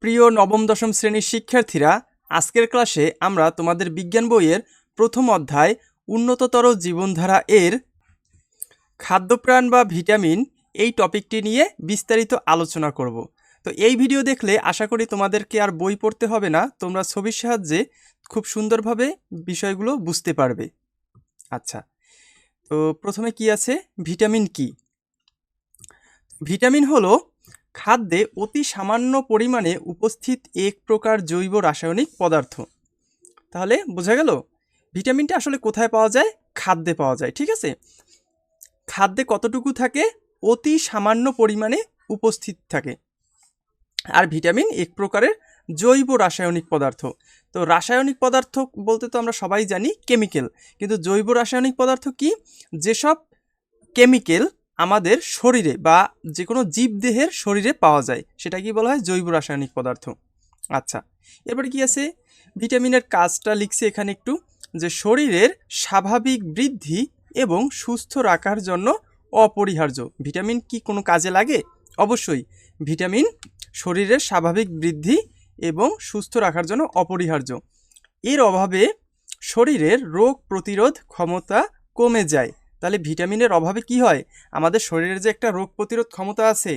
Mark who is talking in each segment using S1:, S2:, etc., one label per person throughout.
S1: প্রিয় নবম দশম শ্রেণীর শিক্ষার্থীরা, আজকের ক্লাসে আমরা তোমাদের বিজ্ঞান বইয়ের প্রথম অধ্যায় উন্নততর জীবনধারা এর খাদ্যপ্রাণ বা ভিটামিন এই টপিকটি নিয়ে বিস্তারিত আলোচনা করব। তো এই ভিডিও দেখলে আশা করি তোমাদেরকে আর বই পড়তে হবে না, তোমরা ছবির সাহায্যে খুব সুন্দরভাবে বিষয়গুলো বুঝতে পারবে। আচ্ছা, তো প্রথমে কি আছে, ভিটামিন কি? ভিটামিন হলো খাদ্যে অতি সামান্য পরিমাণে উপস্থিত এক প্রকার জৈব রাসায়নিক পদার্থ। তাহলে বোঝা গেল ভিটামিনটা আসলে কোথায় পাওয়া যায়? খাদ্যে পাওয়া যায়। ঠিক আছে, খাদ্যে কতটুকু থাকে? অতি সামান্য পরিমাণে উপস্থিত থাকে। আর ভিটামিন এক প্রকারের জৈব রাসায়নিক পদার্থ। তো রাসায়নিক পদার্থ বলতে তো আমরা সবাই জানি কেমিক্যাল, কিন্তু জৈব রাসায়নিক পদার্থ কি? যেসব কেমিক্যাল আমাদের শরীরে বা যে কোনো জীবদেহের শরীরে পাওয়া যায় সেটা কি বলা হয়? জৈব রাসায়নিক পদার্থ। আচ্ছা, এরপরে কি আছে? ভিটামিনের কাজটা লিখছে এখানে একটু, যে শরীরের স্বাভাবিক বৃদ্ধি এবং সুস্থ রাখার জন্য অপরিহার্য। ভিটামিন কি কোনো কাজে লাগে? অবশ্যই। ভিটামিন শরীরের স্বাভাবিক বৃদ্ধি এবং সুস্থ রাখার জন্য অপরিহার্য। এর অভাবে শরীরের রোগ প্রতিরোধ ক্ষমতা কমে যায়। তাহলে ভিটামিনের অভাবে কি হয়? আমাদের শরীরের যে একটা রোগ প্রতিরোধ ক্ষমতা আছে,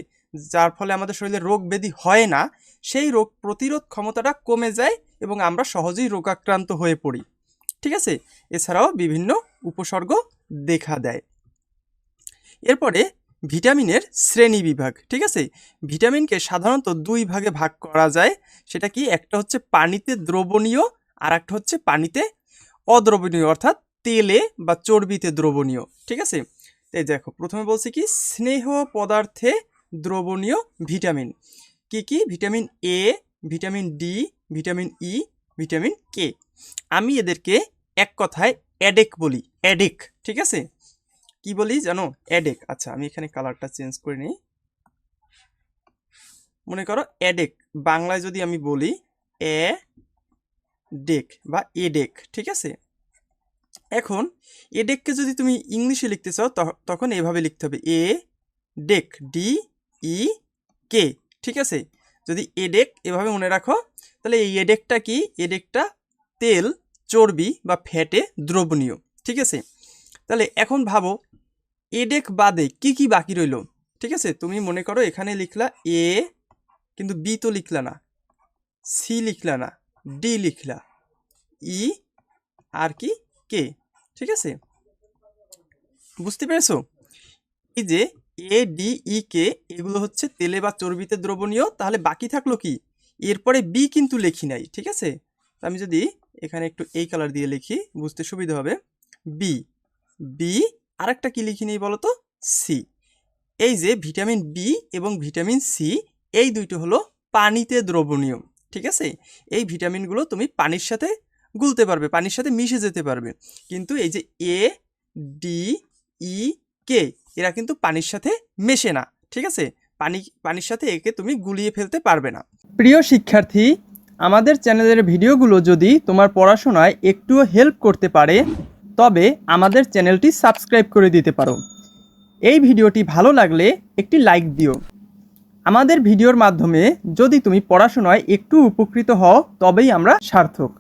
S1: যার ফলে আমাদের শরীরে রোগ ব্যাধি হয় না, সেই রোগ প্রতিরোধ ক্ষমতাটা কমে যায় এবং আমরা সহজেই রোগাক্রান্ত হয়ে পড়ি। ঠিক আছে, এছাড়াও বিভিন্ন উপসর্গ দেখা দেয়। এরপরে ভিটামিনের শ্রেণী বিভাগ। ঠিক আছে, ভিটামিনকে সাধারণত দুই ভাগে ভাগ করা যায়। সেটা কি? একটা হচ্ছে পানিতে দ্রবণীয়, আর একটা হচ্ছে পানিতে অদ্রবণীয়, অর্থাৎ তেলে বা চর্বিতে দ্রবণীয়। ঠিক আছে, এই দেখো প্রথমে বলছি কি, স্নেহ পদার্থে দ্রবণীয় ভিটামিন কি কি? Vitamin A, vitamin D, vitamin E, vitamin K. আমি এদেরকে এক কথায় অ্যাডেক বলি, অ্যাডেক। ঠিক আছে, কি বলি জানো? অ্যাডেক। আচ্ছা, আমি এখানে কালারটা চেঞ্জ করে নিই। মনে করো অ্যাডেক, বাংলায় যদি আমি বলি ডেক বা এডেক। ঠিক আছে, এখন এডেককে যদি তুমি ইংলিশে লিখতে চাও তখন এভাবে লিখতে হবে, এ ডেক, ডি ই কে। ঠিক আছে, যদি এডেক এভাবে মনে রাখো, তাহলে এই এডেকটা কি? এডেকটা তেল, চর্বি বা ফ্যাটে দ্রবণীয়। ঠিক আছে, তাহলে এখন ভাবো এডেক বাদে কি কি বাকি রইল? ঠিক আছে, তুমি মনে করো এখানে লিখলা এ, কিন্তু বি তো লিখলা না, সি লিখলা না, ডি লিখলা, ই, আর কি? কে। ঠিক আছে, বুঝতে পেরেছো? এই যে এ ডি ই কে, এগুলো হচ্ছে তেলে বা চর্বিতে দ্রবণীয়। তাহলে বাকি থাকলো কি? এরপরে বি কিন্তু লেখি নাই। ঠিক আছে, আমি যদি এখানে একটু এই কালার দিয়ে লিখি বুঝতে সুবিধা হবে, বি, বি, আর একটা কি লিখি নেই বলো তো? সি। এই যে ভিটামিন বি এবং ভিটামিন সি, এই দুইটো হলো পানিতে দ্রবণীয়। ঠিক আছে, এই ভিটামিনগুলো তুমি পানির সাথে গুলতে পারবে, পানির সাথে মিশে যেতে পারবে। কিন্তু এই যে এ ডি ই কে, এরা কিন্তু পানির সাথে মেশে না। ঠিক আছে, পানির সাথে একে তুমি গুলিয়ে ফেলতে পারবে না। প্রিয় শিক্ষার্থী, আমাদের চ্যানেলের ভিডিওগুলো যদি তোমার পড়াশোনায় একটুও হেল্প করতে পারে তবে আমাদের চ্যানেলটি সাবস্ক্রাইব করে দিতে পারো। এই ভিডিওটি ভালো লাগলে একটি লাইক দিও। আমাদের ভিডিওর মাধ্যমে যদি তুমি পড়াশোনায় একটু উপকৃত হও তবেই আমরা সার্থক।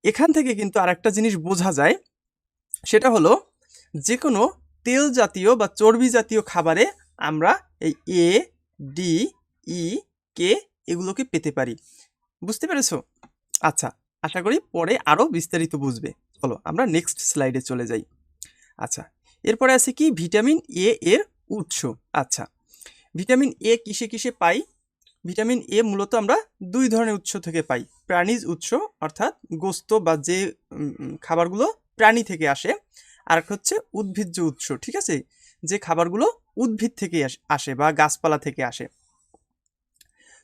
S1: এখান থেকে কিন্তু আরেকটা জিনিস বোঝা যায়, সেটা হলো যে কোনো তেল জাতীয় বা চর্বি জাতীয় খাবারে আমরা এই এ ডি ই কে এগুলোকে পেতে পারি। বুঝতে পেরেছো? আচ্ছা, আশা করি পরে আরও বিস্তারিত বুঝবে। চলো আমরা নেক্সট স্লাইডে চলে যাই। আচ্ছা, এরপরে আছে কি? ভিটামিন এ এর উৎস। আচ্ছা, ভিটামিন এ কিসে কিসে পাই? ভিটামিন এ মূলত আমরা দুই ধরনের উৎস থেকে পাই। প্রাণীজ উৎস, অর্থাৎ গোস্ত বা যে খাবারগুলো প্রাণী থেকে আসে, আর একটা হচ্ছে উদ্ভিজ্জ উৎস। ঠিক আছে, যে খাবারগুলো উদ্ভিদ থেকে আসে বা গাছপালা থেকে আসে।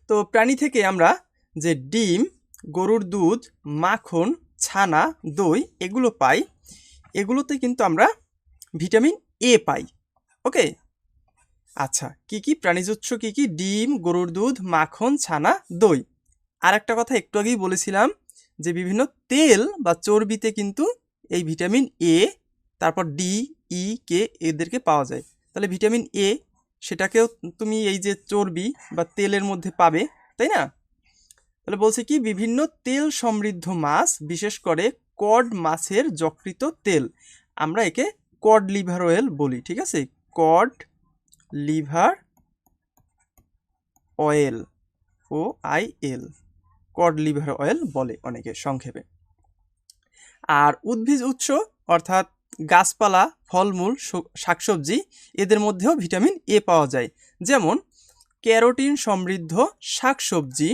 S1: তো প্রাণী থেকে আমরা যে ডিম, গরুর দুধ, মাখন, ছানা, দই এগুলো পাই, এগুলোতে কিন্তু আমরা ভিটামিন এ পাই। ওকে, আচ্ছা, কি কি প্রাণীজ উৎস? কি কি? ডিম, গরুর দুধ, মাখন, ছানা, দই। আর একটা কথা একটু আগেই বলেছিলাম যে বিভিন্ন তেল বা চর্বিতে কিন্তু এই ভিটামিন এ, তারপর ডি ই কে এদেরকে পাওয়া যায়। তাহলে ভিটামিন এ সেটাকেও তুমি এই যে চর্বি বা তেলের মধ্যে পাবে, তাই না? তাহলে বলছে কি বিভিন্ন তেল সমৃদ্ধ মাছ, বিশেষ করে কড মাছের যকৃত তেল, আমরা একে কড লিভার অয়েল বলি, ঠিক আছে, cod liver oil, OIL, cod liver oil বলে অনেকে সংক্ষেপে। আর উদ্ভিজ উৎস অর্থাৎ গাছপালা, ফলমূল, শাকসবজি, এদের মধ্যেও ভিটামিন এ পাওয়া যায়, যেমন ক্যারোটিন সমৃদ্ধ শাকসবজি,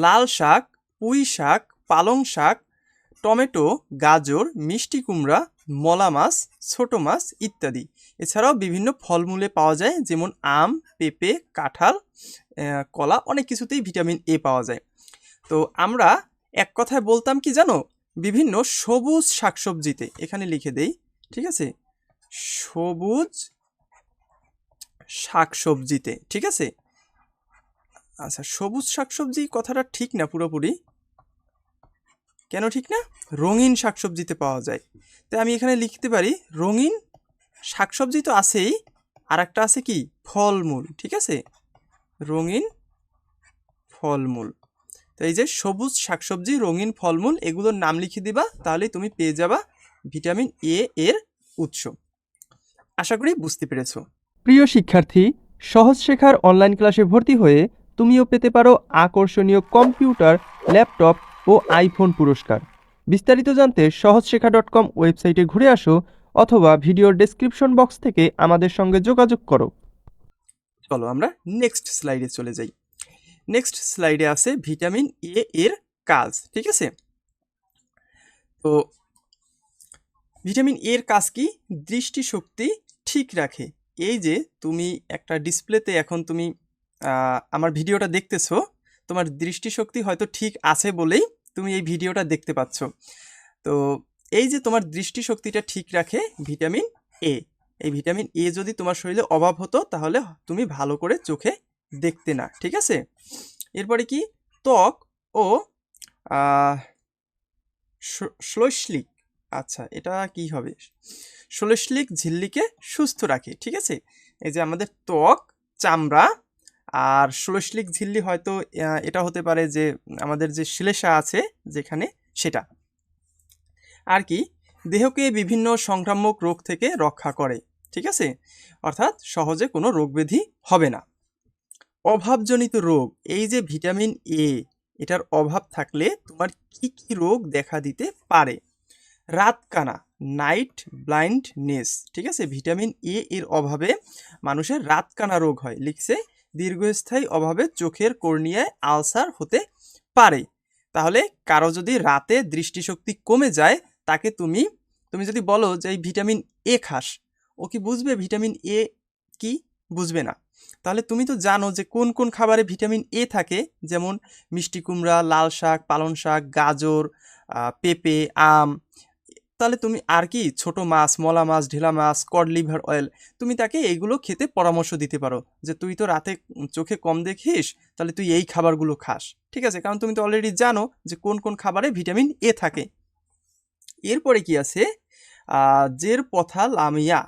S1: লাল শাক, পুঁই শাক, পালং শাক, টমেটো, গাজর, মিষ্টি কুমড়া, মলা মাছ, ছোট মাছ ইত্যাদি। এছাড়াও বিভিন্ন ফলমূলে পাওয়া যায়, যেমন আম, পেঁপে, কাঁঠাল, কলা, অনেক কিছুতেই ভিটামিন এ পাওয়া যায়। তো আমরা এক কথায় বলতাম কি জানো, বিভিন্ন সবুজ শাকসবজিতে, এখানে লিখে দেই, ঠিক আছে, সবুজ শাকসবজিতে, ঠিক আছে। আচ্ছা, সবুজ শাকসবজি কথাটা ঠিক না পুরোপুরি, কেন ঠিক না? রঙিন শাকসবজিতে পাওয়া যায়। তাই আমি এখানে লিখতে পারি রঙিন শাকসবজি তো আছেই, আর একটা আছে কি ফলমূল, ঠিক আছে, রঙিন ফলমূল। তো এই যে সবুজ শাকসবজি, রঙিন ফলমূল, এগুলোর নাম লিখে দিবা, তাহলে তুমি পেয়ে যাবা ভিটামিন এ এর উৎস। আশা করি বুঝতে পেরেছো। প্রিয় শিক্ষার্থী, সহজ শেখার অনলাইন ক্লাসে ভর্তি হয়ে তুমিও পেতে পারো আকর্ষণীয় কম্পিউটার, ল্যাপটপ ও আইফোন পুরস্কার। বিস্তারিত জানতে সহজশেখা.com ওয়েবসাইটে ঘুরে আসো অথবা ভিডিওর ডেসক্রিপশন বক্স থেকে আমাদের সঙ্গে যোগাযোগ করো। চলো আমরা নেক্সট স্লাইডে চলে যাই। নেক্সট স্লাইডে আছে ভিটামিন এ এর কাজ, ঠিক আছে। তো ভিটামিন এর কাজ কি? দৃষ্টিশক্তি ঠিক রাখে। এই যে তুমি একটা ডিসপ্লেতে এখন তুমি আমার ভিডিওটা দেখতেছো, তোমার দৃষ্টিশক্তি হয়তো ঠিক আছে বলেই তুমি এই ভিডিওটা দেখতে পাচ্ছ। তো এই যে তোমার দৃষ্টিশক্তিটা ঠিক রাখে ভিটামিন এ। এই ভিটামিন এ যদি তোমার শরীরে অভাব হতো তাহলে তুমি ভালো করে চোখে দেখতে না, ঠিক আছে। এরপরে কি, ত্বক ও শ্লেষ্মিক, আচ্ছা এটা কি হবে, শ্লেষ্মিক ঝিল্লিকে সুস্থ রাখে, ঠিক আছে। এই যে আমাদের ত্বক, চামড়া আর শ্লেষ্মিক ঝিল্লি, হয়তো এটা হতে পারে যে আমাদের যে শ্লেষ্মা আছে যেখানে, সেটা। আর কি, দেহকে বিভিন্ন সংক্রামক রোগ থেকে রক্ষা করে, ঠিক আছে, অর্থাৎ সহজে কোনো রোগ ব্যাধি হবে না। অভাবজনিত রোগ, এই যে ভিটামিন এ, এটার অভাব থাকলে তোমার কি কি রোগ দেখা দিতে পারে? রাতকানা, নাইট ব্লাইন্ডনেস, ঠিক আছে, ভিটামিন এ এর অভাবে মানুষের রাতকানা রোগ হয়, লিখছে দীর্ঘস্থায়ী অভাবে চোখের কর্নিয়ায় আলসার হতে পারে। তাহলে কারো যদি রাতে দৃষ্টিশক্তি কমে যায়, তাকে তুমি যদি বলো যে এই ভিটামিন এ খাস, ও কি বুঝবে ভিটামিন এ কি? বুঝবে না। তাহলে তুমি তো জানো যে কোন কোন খাবারে ভিটামিন এ থাকে, যেমন মিষ্টি কুমড়া, লাল শাক, পালং শাক, গাজর, পেঁপে, আম। তাহলে তুমি আর কি, ছোট মাছ, মলা মাছ, ঢেলা মাছ, কড লিভার অয়েল, তুমি তাকে এইগুলো খেতে পরামর্শ দিতে পারো যে তুই তো রাতে চোখে কম দেখিস, তাহলে তুই এই খাবারগুলো খাস, ঠিক আছে, কারণ তুমি তো অলরেডি জানো যে কোন কোন খাবারে ভিটামিন এ থাকে। এরপরে কি আছে, জেরপথালামিয়া,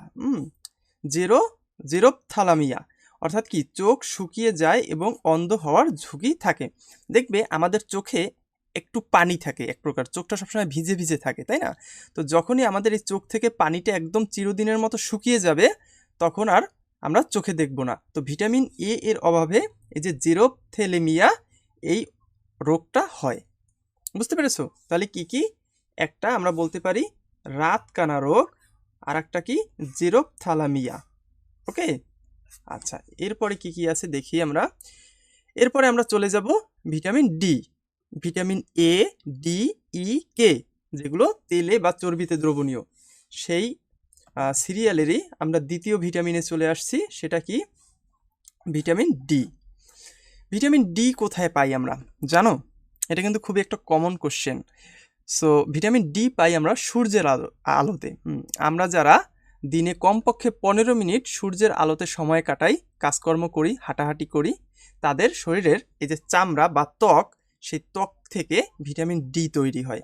S1: জেরোপথালামিয়া, অর্থাৎ কি চোখ শুকিয়ে যায় এবং অন্ধ হওয়ার ঝুঁকি থাকে। দেখবে আমাদের চোখে একটু পানি থাকে, এক প্রকার চোখটা সবসময় ভিজে ভিজে থাকে, তাই না? তো যখনই আমাদের এই চোখ থেকে পানিটা একদম চিরদিনের মতো শুকিয়ে যাবে, তখন আর আমরা চোখে দেখব না। তো ভিটামিন এ এর অভাবে এই যে জেরোপথ্যালেমিয়া, এই রোগটা হয়। বুঝতে পেরেছো? তাহলে কি কি, একটা আমরা বলতে পারি রাতকানা রোগ, আর একটা কি জেরোপথ্যালামিয়া। ওকে, আচ্ছা এরপরে কি কি আছে দেখি আমরা। এরপরে আমরা চলে যাব vitamin D, vitamin A, D, E, K, যেগুলো তেলে বা চর্বিতে দ্রবণীয়। সেই সিরিয়ালেরই আমরা দ্বিতীয় ভিটামিনে চলে আসছি, সেটা কি ভিটামিন ডি। ভিটামিন ডি কোথায় পাই আমরা জানো? এটা কিন্তু খুবই একটা common question. So vitamin D পাই আমরা সূর্যের আলোতে। আমরা যারা দিনে কমপক্ষে 15 মিনিট সূর্যের আলোতে সময় কাটাই, কাজকর্ম করি, হাঁটাহাঁটি করি, তাদের শরীরের এই যে চামড়া বা ত্বক, সেই ত্বক থেকে ভিটামিন ডি তৈরি হয়।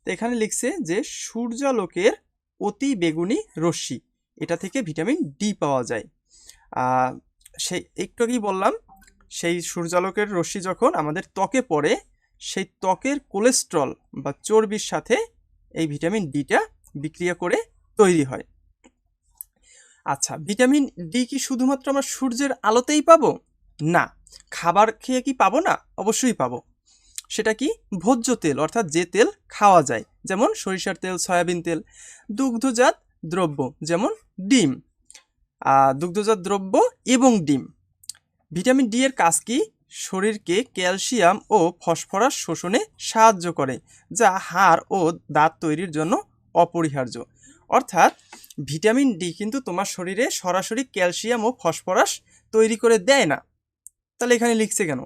S1: তো এখানে লিখছে যে সূর্যালোকের অতি বেগুনি রশ্মি, এটা থেকে ভিটামিন ডি পাওয়া যায়। সেই একটু আগেই বললাম সেই সূর্যালোকের রশ্মি যখন আমাদের ত্বকে পড়ে, সেই ত্বকের কোলেস্ট্রল বা চর্বির সাথে এই ভিটামিন ডিটা বিক্রিয়া করে তৈরি হয়। আচ্ছা, ভিটামিন ডি কি শুধুমাত্র আমরা সূর্যের আলোতেই পাবো? না। খাবার খেয়ে কি পাবো না? অবশ্যই পাবো। সেটা কি? ভোজ্য তেল, অর্থাৎ যে তেল খাওয়া যায়, যেমন সরিষার তেল, সয়াবিন তেল। দুগ্ধজাত দ্রব্য, যেমন ডিম। দুগ্ধজাত দ্রব্য এবং ডিম। ভিটামিন ডি এর কাজ কি? শরীরকে ক্যালসিয়াম ও ফসফরাস শোষণে সাহায্য করে, যা হাড় ও দাঁত তৈরির জন্য অপরিহার্য। অর্থাৎ ভিটামিন ডি কিন্তু তোমার শরীরে সরাসরি ক্যালসিয়াম ও ফসফরাস তৈরি করে দেয় না। তাহলে এখানে লিখছে কেন?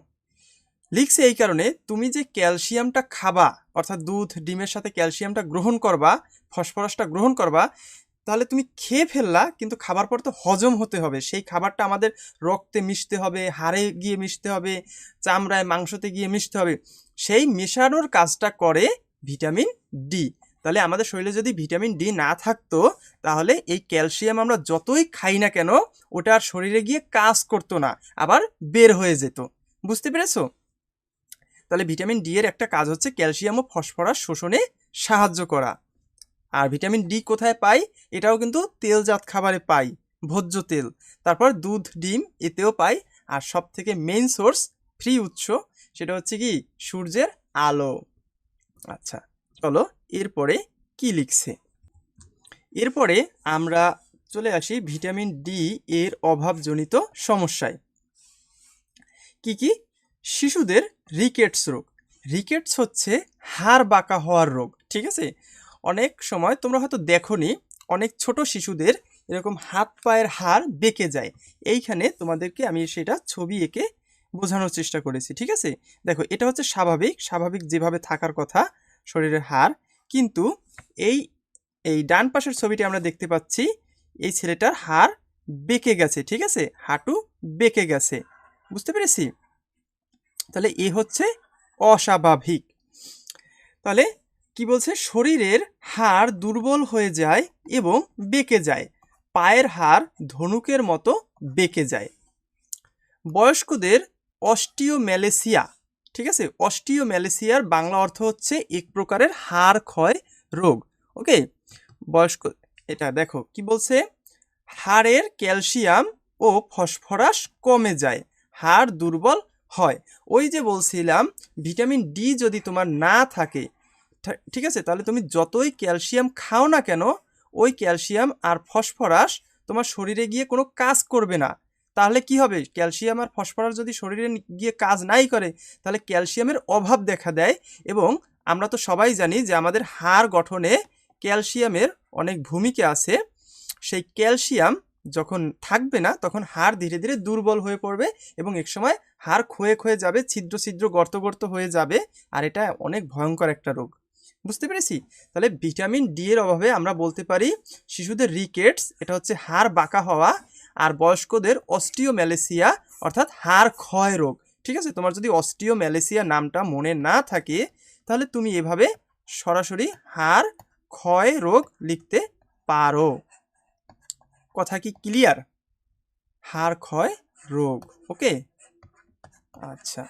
S1: লিখছে এই কারণে, তুমি যে ক্যালসিয়ামটা খাবা, অর্থাৎ দুধ ডিমের সাথে ক্যালসিয়ামটা গ্রহণ করবা, ফসফরাসটা গ্রহণ করবা, তাহলে তুমি খেয়ে ফেললা, কিন্তু খাবার পর তো হজম হতে হবে। সেই খাবারটা আমাদের রক্তে মিশতে হবে, হাড়ে গিয়ে মিশতে হবে, চামড়ায় মাংসতে গিয়ে মিশতে হবে। সেই মেশানোর কাজটা করে ভিটামিন ডি। তাহলে আমাদের শরীরে যদি ভিটামিন ডি না থাকতো, তাহলে এই ক্যালসিয়াম আমরা যতই খাই না কেন, ওটা আর শরীরে গিয়ে কাজ করতো না, আবার বের হয়ে যেত। বুঝতে পেরেছো? তাহলে ভিটামিন ডি এর একটা কাজ হচ্ছে ক্যালসিয়াম ও ফসফরাস শোষণে সাহায্য করা। আর ভিটামিন ডি কোথায় পাই? এটাও কিন্তু তেলজাত খাবারে পাই, ভোজ্য তেল। তারপর দুধ ডিম এতেও পাই। আর সব থেকে মেইন সোর্স, ফ্রি উৎস, সেটা হচ্ছে কি? সূর্যের আলো। আচ্ছা, চলো এরপরে কি লিখছে। এরপরে আমরা চলে আসি ভিটামিন ডি এর অভাবজনিত সমস্যায়। কি কি? শিশুদের রিকেটস রোগ। রিকেটস হচ্ছে হাড় বাঁকা হওয়ার রোগ, ঠিক আছে? অনেক সময় তোমরা হয়তো দেখোনি, অনেক ছোট শিশুদের এরকম হাত পায়ের হাড় বেঁকে যায়। এইখানে তোমাদেরকে আমি সেটা ছবি এঁকে বোঝানোর চেষ্টা করেছি, ঠিক আছে? দেখো, এটা হচ্ছে স্বাভাবিক, স্বাভাবিক যেভাবে থাকার কথা শরীরের হাড়। কিন্তু এই এই ডান পাশের ছবিটি আমরা দেখতে পাচ্ছি, এই ছেলেটার হাড় বেঁকে গেছে, ঠিক আছে? হাঁটু বেঁকে গেছে। বুঝতে পেরেছি? তাহলে এ হচ্ছে অস্বাভাবিক। তাহলে কি বলছে? শরীরের হাড় দুর্বল হয়ে যায় এবং বেঁকে যায়। পায়ের হাড় ধনুকের মতো বেঁকে যায়। বয়স্কদের অস্টিওম্যালেসিয়া, ঠিক আছে? অস্টিওম্যালেসিয়ার বাংলা অর্থ হচ্ছে এক প্রকারের হাড় ক্ষয় রোগ। ওকে, বয়স্ক, এটা দেখো কি বলছে? হাড়ের ক্যালসিয়াম ও ফসফরাস কমে যায়, হাড় দুর্বল হয়। ওই যে বলছিলাম, ভিটামিন ডি যদি তোমার না থাকে, ঠিক আছে, তাহলে তুমি যতই ক্যালসিয়াম খাও না কেন, ওই ক্যালসিয়াম আর ফসফরাস তোমার শরীরে গিয়ে কোনো কাজ করবে না। তাহলে কি হবে? ক্যালসিয়াম আর ফসফরাস যদি শরীরে গিয়ে কাজ নাই করে, তাহলে ক্যালসিয়ামের অভাব দেখা দেয়। এবং আমরা তো সবাই জানি যে আমাদের হাড় গঠনে ক্যালসিয়ামের অনেক ভূমিকা আছে। সেই ক্যালসিয়াম যখন থাকবে না, তখন হাড় ধীরে ধীরে দুর্বল হয়ে পড়বে এবং একসময় হাড় ক্ষয়ে ক্ষয়ে যাবে, ছিদ্র ছিদ্র গর্ত গর্ত হয়ে যাবে। আর এটা অনেক ভয়ঙ্কর একটা রোগ। বুঝতে পেরেছি? তাহলে ভিটামিন ডি এর অভাবে আমরা বলতে পারি শিশুদের রিকেটস, এটা হচ্ছে হাড় বাঁকা হওয়া, আর বয়স্কদের অস্টিওম্যালেসিয়া, অর্থাৎ হাড় ক্ষয় রোগ। ঠিক আছে? তোমার যদি অস্টিওম্যালেসিয়া নামটা মনে না থাকে, তাহলে তুমি এভাবে সরাসরি হাড় ক্ষয় রোগ লিখতে পারো। কথা কি ক্লিয়ার? হাড় ক্ষয় রোগ। ওকে, আচ্ছা।